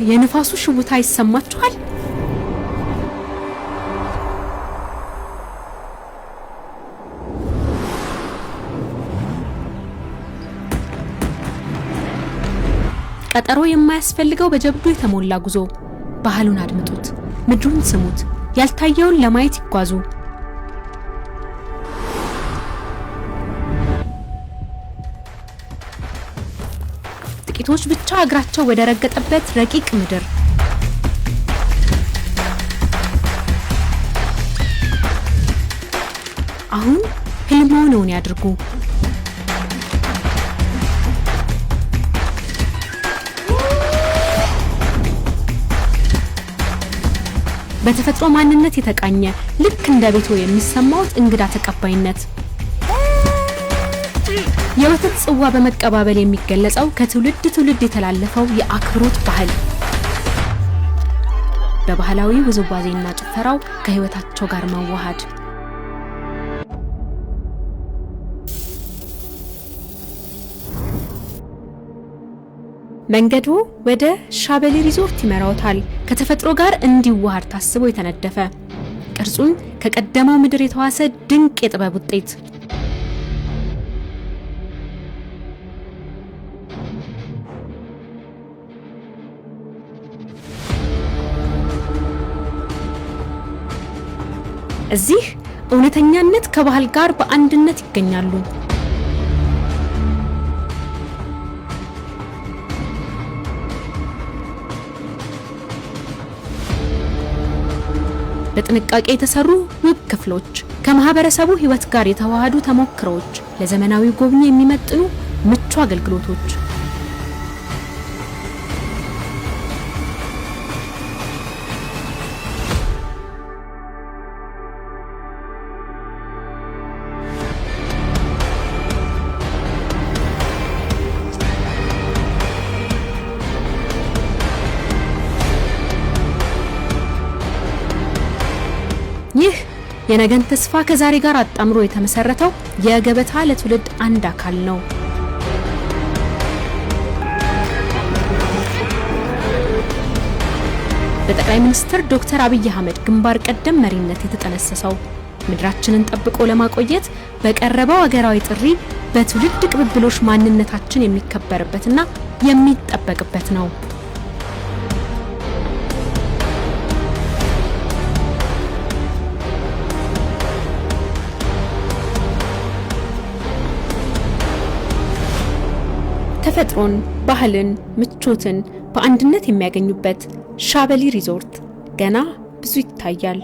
የንፋሱ ሽውታ ይሰማችኋል? ቀጠሮ የማያስፈልገው በጀብዱ የተሞላ ጉዞ። ባህሉን አድምጡት፣ ምድሩን ስሙት፣ ያልታየውን ለማየት ይጓዙ። ጥቂቶች ብቻ እግራቸው ወደ ረገጠበት ረቂቅ ምድር። አሁን ህልሞን እውን ያድርጉ። በተፈጥሮ ማንነት የተቃኘ ልክ እንደ ቤቶ የሚሰማውት እንግዳ ተቀባይነት። የወተት ጽዋ በመቀባበል የሚገለጸው ከትውልድ ትውልድ የተላለፈው የአክብሮት ባህል። በባህላዊ ውዝዋዜና ጭፈራው ከህይወታቸው ጋር መዋሃድ። መንገዱ ወደ ሻበሌ ሪዞርት ይመራውታል። ከተፈጥሮ ጋር እንዲዋሃድ ታስቦ የተነደፈ ቅርጹን ከቀደመው ምድር የተዋሰ ድንቅ የጥበብ ውጤት። እዚህ እውነተኛነት ከባህል ጋር በአንድነት ይገኛሉ። በጥንቃቄ የተሰሩ ውብ ክፍሎች፣ ከማህበረሰቡ ህይወት ጋር የተዋሃዱ ተሞክሮዎች፣ ለዘመናዊ ጎብኚ የሚመጥኑ ምቹ አገልግሎቶች። ይህ የነገን ተስፋ ከዛሬ ጋር አጣምሮ የተመሰረተው የገበታ ለትውልድ አንድ አካል ነው። በጠቅላይ ሚኒስትር ዶክተር አብይ አህመድ ግንባር ቀደም መሪነት የተጠነሰሰው ምድራችንን ጠብቆ ለማቆየት በቀረበው ሀገራዊ ጥሪ በትውልድ ቅብብሎሽ ማንነታችን የሚከበርበትና የሚጠበቅበት ነው። ተፈጥሮን፣ ባህልን፣ ምቾትን በአንድነት የሚያገኙበት ሻበሌ ሪዞርት ገና ብዙ ይታያል።